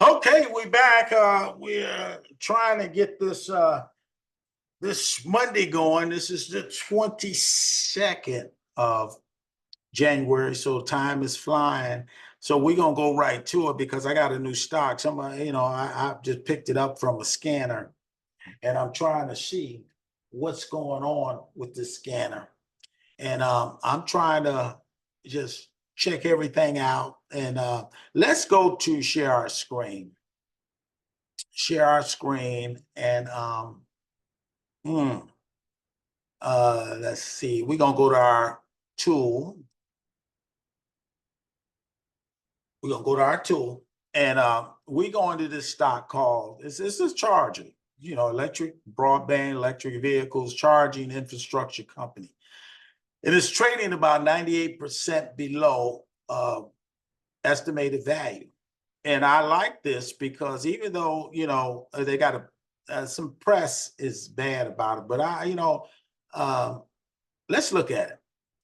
Okay, we back. We're trying to get this Monday going. This is the 22nd of January, so time is flying. So we're gonna go right to it because I got a new stock. I just picked it up from a scanner, and I'm trying to see what's going on with this scanner. And I'm trying to just check everything out. And let's go to share our screen and hmm, let's see, we're gonna go to our tool. We're gonna go to our tool, and we go into this stock called this is charging, electric broadband, electric vehicles, charging infrastructure company. It is trading about 98% below estimated value. And I like this because even though, they got some press is bad about it, but um, let's look at it.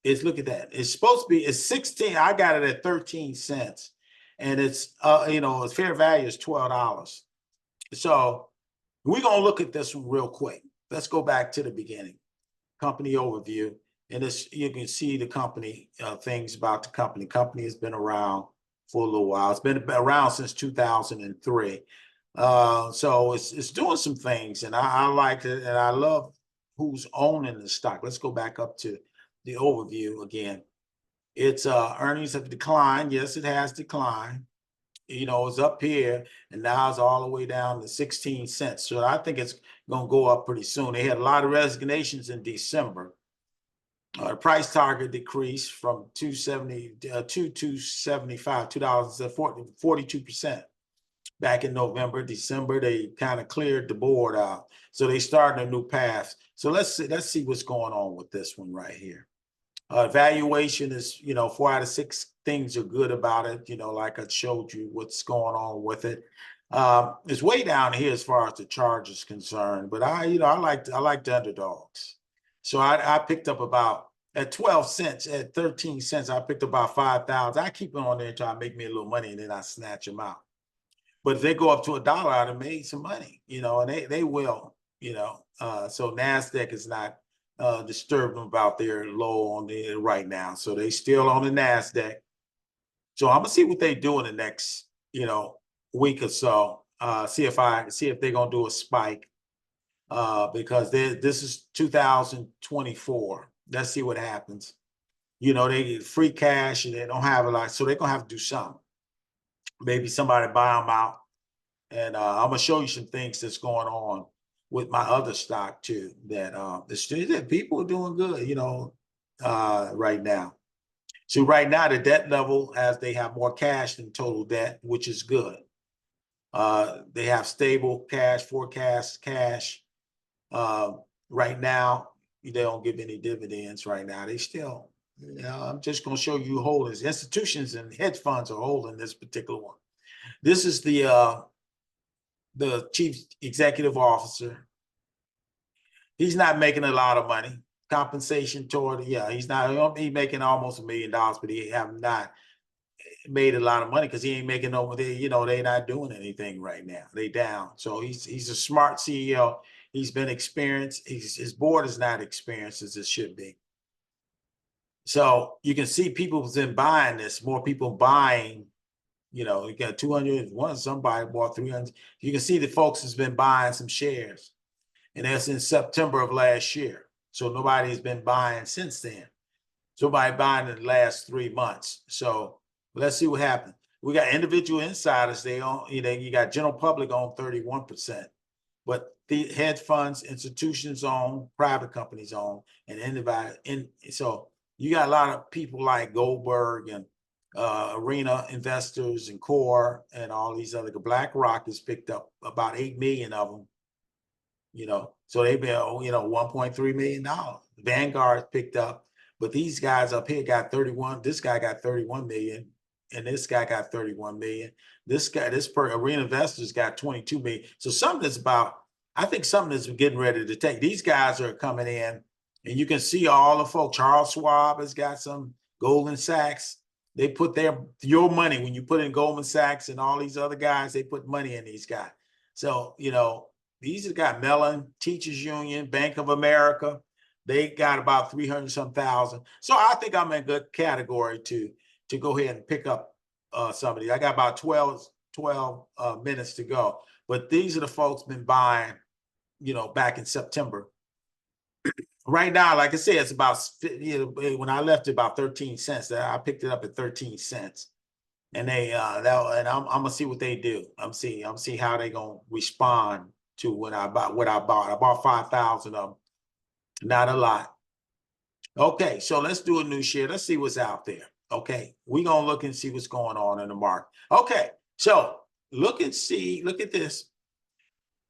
Let's look at that. It's supposed to be, it's 16. I got it at 13 cents, and its fair value is $12. So we're going to look at this one real quick. Let's go back to the beginning. Company overview. And you can see the company, things about the company. Company has been around for a little while. It's been around since 2003. So it's doing some things, and I like it, and I love who's owning the stock. Let's go back up to the overview again. Its earnings have declined. Yes, it has declined. It's up here, and now it's all the way down to 16 cents. So I think it's going to go up pretty soon. They had a lot of resignations in December. Price target decreased from 270 to 275, $42%. Back in November, December, they kind of cleared the board out. So they started a new path. So let's see what's going on with this one right here. Valuation is, 4 out of 6 things are good about it. Like I showed you what's going on with it. It's way down here as far as the charge is concerned, but I like the underdogs. So I picked up about at 12 cents, at 13 cents, I picked up about 5,000. I keep it on there until I make me a little money, and then I snatch them out. But if they go up to $1, I'd have made some money, and they will, so NASDAQ is not disturbed about their low on the right now. So they still on the NASDAQ. So I'm gonna see what they do in the next, week or so. See if they're gonna do a spike. Because this is 2024. Let's see what happens. They get free cash and they don't have a lot, so they're gonna have to do something. Maybe somebody buy them out. And I'm gonna show you some things that's going on with my other stock too. That people are doing good, right now. So right now the debt level, as they have more cash than total debt, which is good. They have stable cash, forecast cash. Right now, they don't give any dividends right now. They still, I'm just going to show you holdings. Institutions and hedge funds are holding this particular one. This is the chief executive officer. He's not making a lot of money. Compensation toward, he's not, he's making almost $1 million, but he have not made a lot of money because he ain't making over there. They're not doing anything right now. They down. So he's a smart CEO. He's been experienced. His board is not experienced as it should be. So you can see people have been buying this. More people buying. You got 200. Somebody bought 300. You can see the folks has been buying some shares, and that's in September of last year. So nobody has been buying since then. Somebody buying in the last 3 months. So let's see what happens. We got individual insiders. They own, you got general public on 31%, but the hedge funds, institutions own, private companies own, and so you got a lot of people like Goldberg and Arena Investors and Core and all these other. BlackRock has picked up about 8 million of them. So they've been, $1.3 million. Vanguard picked up, but these guys up here got 31. This guy got 31 million, and this guy got 31 million. This Arena Investors got 22 million. So I think something is getting ready to take. These guys are coming in, and you can see all the folks. Charles Schwab has got some, Goldman Sachs, They put your money when you put in Goldman Sachs and all these other guys, they put money in these guys. So, you know, these have got Mellon, Teachers Union, Bank of America. They got about 300 some thousand. So I think I'm in a good category to go ahead and pick up some of these. I got about 12 minutes to go. But these are the folks been buying, you know, back in September. Right now, like I said, it's about, you know, when I left it about 13 cents. I picked it up at 13 cents. And they I'm gonna see what they do. I'm see how they gonna respond to what I bought. I bought 5,000 of them. Not a lot. Okay, so let's do a new share. Let's see what's out there. Okay, we're gonna look and see what's going on in the market. Okay, so look at this.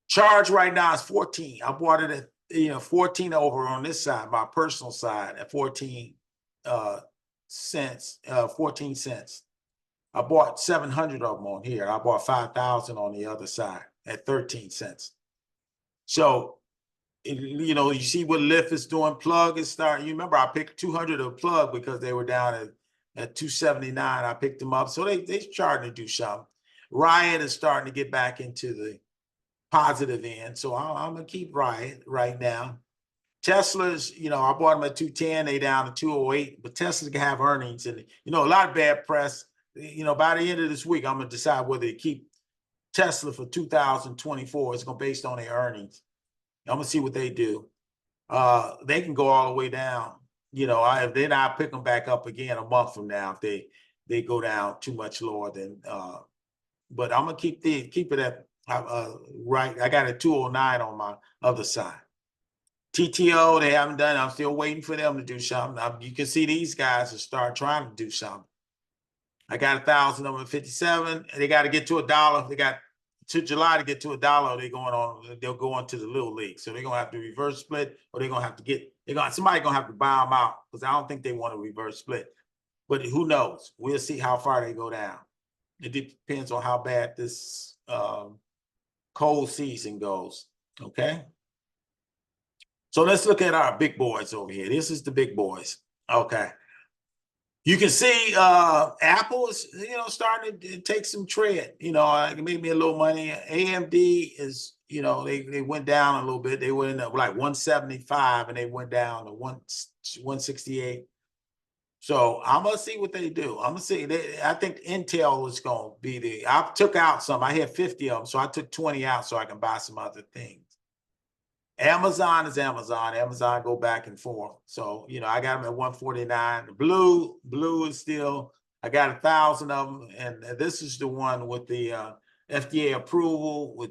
Charge right now is 14. I bought it at 14 over on this side, my personal side, at 14 cents, 14 cents. I bought 700 of them on here. I bought 5,000 on the other side at 13 cents. So, you know, you see what Lyft is doing. Plug is starting. You remember I picked 200 of Plug because they were down at 279. I picked them up. So they starting to do something. Riot is starting to get back into the positive end. So I'm going to keep Riot right now. Tesla's, you know, I bought them at 210. They down to 208. But Tesla's can have earnings. And, you know, a lot of bad press. You know, by the end of this week, I'm going to decide whether to keep Tesla for 2024. It's going to be based on their earnings. I'm going to see what they do. They can go all the way down. You know, if then I pick them back up again a month from now if they go down too much lower than. But I'm going to keep it at right. I got a 209 on my other side. TTO, they haven't done. I'm still waiting for them to do something. You can see these guys will start trying to do something. I got 1,000 of them at 57. They got to get to $1. They got to July to get to $1. They'll go on to the little league. So they're gonna have to reverse split, or they're gonna have to somebody gonna have to buy them out because I don't think they want to reverse split. But who knows? We'll see how far they go down. It depends on how bad this cold season goes. Okay. So let's look at our big boys over here. This is the big boys. Okay. You can see Apple is, you know, starting to take some tread. You know, it made me a little money. AMD is, you know, they went down a little bit. They were in like 175 and they went down to 168. So I'm gonna see what they do. I'm gonna see. I think Intel is gonna be I took out some. I had 50 of them, so I took 20 out so I can buy some other things. Amazon is Amazon. Amazon go back and forth. So, you know, I got them at 149. Blue is still, I got 1,000 of them. And this is the one with the FDA approval with,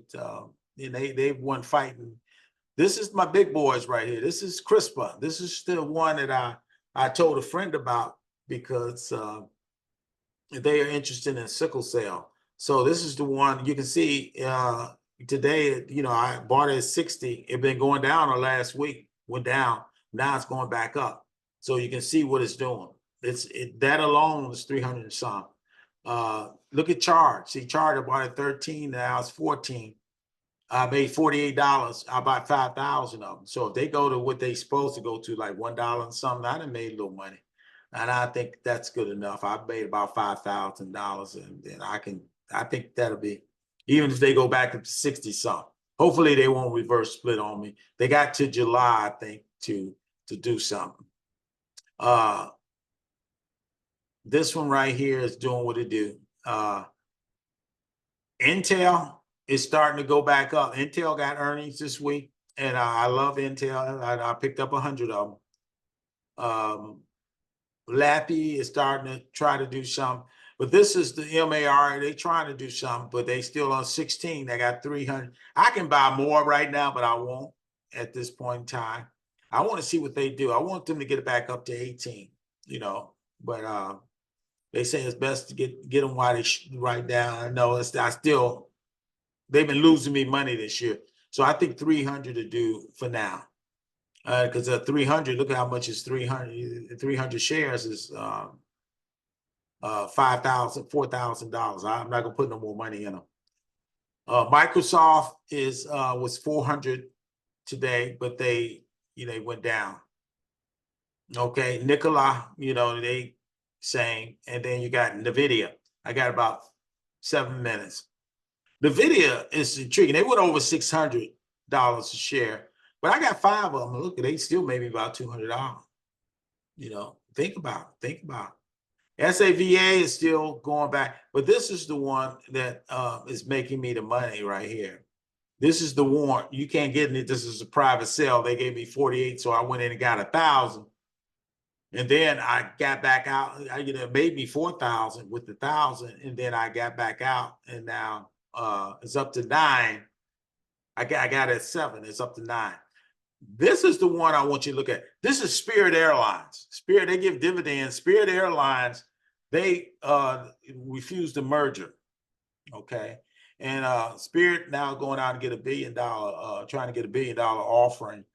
they won fighting. This is my big boys right here. This is CRSP. This is the one that I told a friend about because they are interested in sickle cell. So this is the one you can see today, you know, I bought it at 60. It's been going down the last week, went down. Now it's going back up. So you can see what it's doing. That alone is 300 and some. Look at Charge. See, Charge, I bought it 13, now it's 14. I made $48. I bought 5,000 of them. So if they go to what they supposed to go to, like $1 and something, I done made a little money. And I think that's good enough. I made about $5,000 and then I think that'll be, even if they go back to 60 something. Hopefully they won't reverse split on me. They got to July, I think, to do something. This one right here is doing what it do. Intel is starting to go back up. Intel got earnings this week, and I love Intel. I picked up 100 of them. Lappy is starting to try to do something. But this is the MAR. They trying to do something, but they still on 16. They got 300. I can buy more right now, but I won't at this point in time. I want to see what they do. I want them to get it back up to 18, you know. But they say it's best to get them while they right now. I know they've been losing me money this year. So I think 300 to do for now. Because 300, look at how much is 300. 300 shares is $5,000, $4,000. I'm not gonna put no more money in them. Microsoft was 400 today, but they went down. Okay, Nikola, you know, they same. And then you got NVIDIA. I got about 7 minutes. NVIDIA is intriguing. They went over $600 a share, but I got 5 of them. Look, they still maybe about $200. You know, think about it. Think about it. SAVA is still going back, but this is the one that is making me the money right here. This is the warrant. You can't get it. This is a private sale. They gave me 48, so I went in and got 1,000. And then I got back out. It made me 4,000 with the 1,000, and then I got back out, and now it's up to 9. I got it at 7. It's up to 9. This is the one I want you to look at. This is Spirit Airlines. Spirit, they give dividends. Spirit Airlines, they refused the merger. Okay. And Spirit now going out and get $1 billion, trying to get $1 billion offering.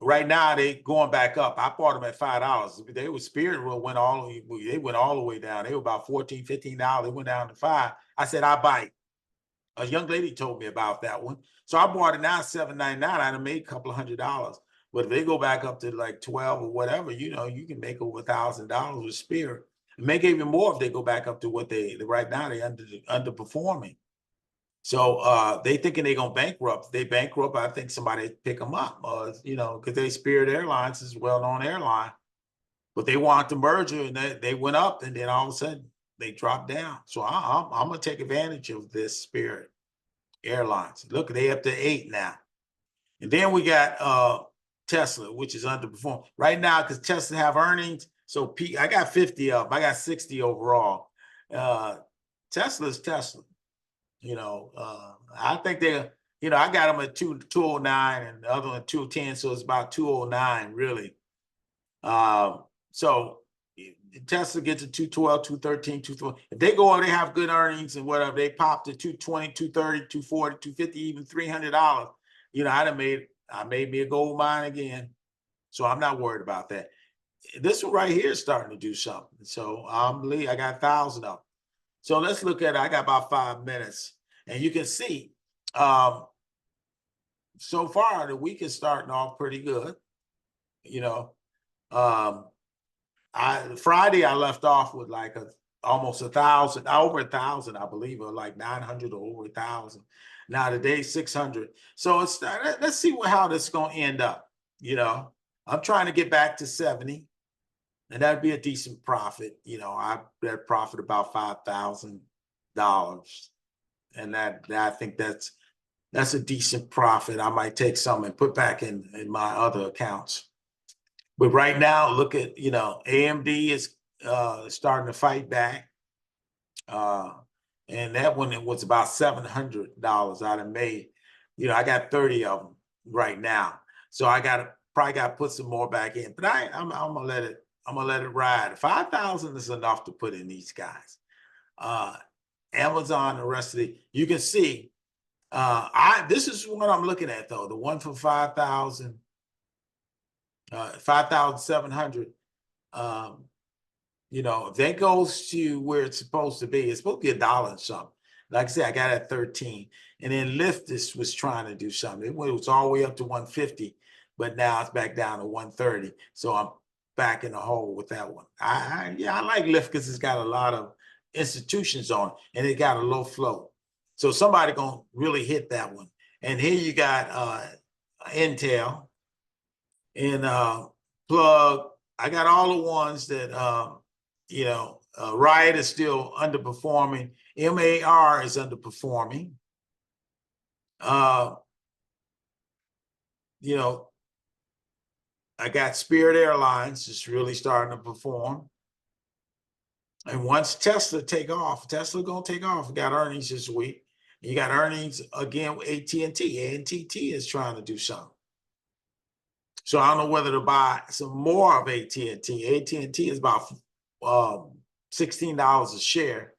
Right now they going back up. I bought them at $5. They were Spirit went all the way down. They were about $14, $15. They went down to $5. I said, I buy it. A young lady told me about that one. So I bought it now at $7.99. I'd have made a couple of $100. But if they go back up to like 12 or whatever, you know, you can make over $1,000 with Spirit. Make even more if they go back up to what they right now. They underperforming. So they thinking they're gonna bankrupt. If they bankrupt, I think somebody pick them up. You know, because they Spirit Airlines is a well-known airline, but they want the merger and they went up, and then all of a sudden they dropped down. So I'm gonna take advantage of this Spirit Airlines. Look, they up to 8 now, and then we got Tesla, which is underperformed right now because Tesla have earnings. So I got 50 of them. I got 60 overall. Tesla's Tesla. You know, I think they're, you know, I got them at 209 and the other one 210. So it's about 209 really. So Tesla gets to 212, 213, 212. If they go and they have good earnings and whatever, they pop to 220, 230, 240, 250, even $300. You know, I made me a gold mine again. So I'm not worried about that. This one right here is starting to do something. So I got 1,000 of them. So let's look at it. I got about 5 minutes. And you can see so far the week is starting off pretty good. You know, Friday I left off with like almost 1,000, over 1,000, I believe, or like 900 or over 1,000. Now today's 600. So let's see how this is going to end up. You know, I'm trying to get back to 70. And that'd be a decent profit. You know, I bet profit about $5,000. And that I think that's a decent profit. I might take some and put back in my other accounts. But right now, look at, you know, AMD is starting to fight back. And that one, it was about $700 I'd have made. You know, I got 30 of them right now. So I probably got to put some more back in. But I'm gonna let it ride. 5,000 is enough to put in these guys. Amazon, the rest of you can see. This is what I'm looking at though. The one for 5,000, 5,700. You know, if that goes to where it's supposed to be, it's supposed to be $1 and something. Like I said, I got it at 13. And then Lyft was trying to do something. It was all the way up to 150, but now it's back down to 130. So I'm back in the hole with that one. I like Lyft because it's got a lot of institutions on it and it got a low flow. So somebody gonna really hit that one. And here you got Intel and Plug. I got all the ones that you know, Riot is still underperforming. MAR is underperforming. You know, I got Spirit Airlines is really starting to perform. And once Tesla Tesla gonna take off. We got earnings this week. You got earnings again with AT&T. AT&T is trying to do something. So I don't know whether to buy some more of AT&T. AT&T is about $16 a share.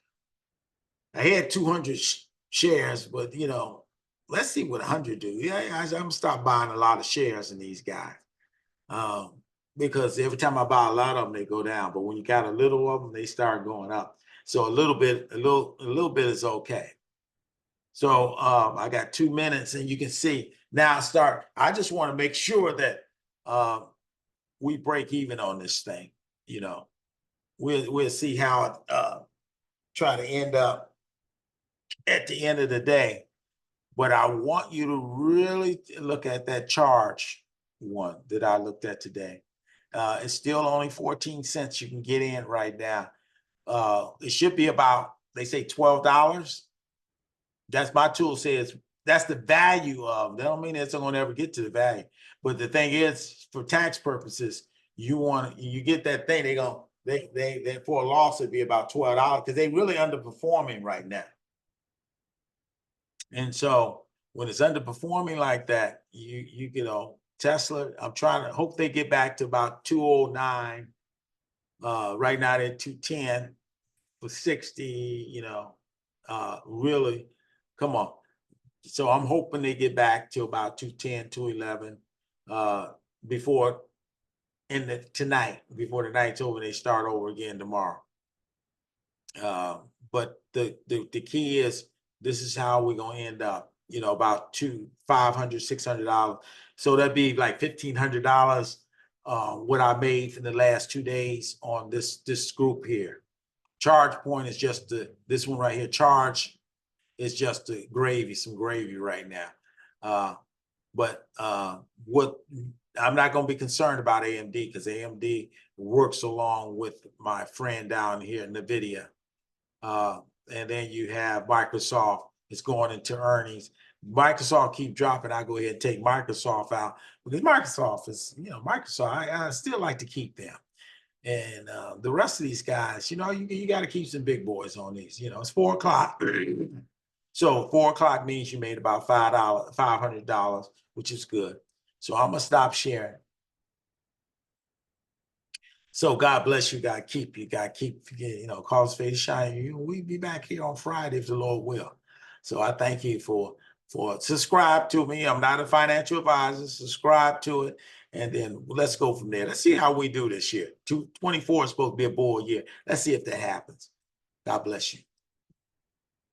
I had 200 shares, but you know, let's see what 100 do. Yeah, I'm gonna stop buying a lot of shares in these guys. Because every time I buy a lot of them, they go down. But when you got a little of them, they start going up. So a little bit is okay. So I got 2 minutes, and you can see now. I just want to make sure that we break even on this thing. You know, we'll see how it try to end up at the end of the day. But I want you to really look at that charge one that I looked at today. It's still only 14 cents you can get in right now. It should be about, they say $12. That's my tool says that's the value of. That don't mean it's going to ever get to the value. But the thing is, for tax purposes, you get that thing. They for a loss it'd be about $12 because they really underperforming right now. And so when it's underperforming like that, you know, Tesla, I'm trying to hope they get back to about 209. Right now they're 210 for 60, you know, really, come on. So I'm hoping they get back to about 210, 211 before tonight, before the night's over, they start over again tomorrow. But the key is this is how we're gonna end up, you know, about $500, $600. So that'd be like $1,500 what I made for the last 2 days on this group here. Charge point is just this one right here. Charge is just the gravy, some gravy right now. But what I'm not going to be concerned about AMD because AMD works along with my friend down here in NVIDIA. And then you have Microsoft. It's going into earnings. Microsoft keep dropping. I go ahead and take Microsoft out because Microsoft is, you know, Microsoft. I still like to keep them. And the rest of these guys, you know, you got to keep some big boys on these. You know, it's 4 o'clock. So 4 o'clock means you made about $500, which is good. So I'm gonna stop sharing. So God bless you. God keep you. God keep, you know, cause face shine. We'll be back here on Friday if the Lord will. So I thank you for subscribe to me. I'm not a financial advisor. Subscribe to it, and then let's go from there. Let's see how we do this year. 2024 is supposed to be a bold year. Let's see if that happens. God bless you.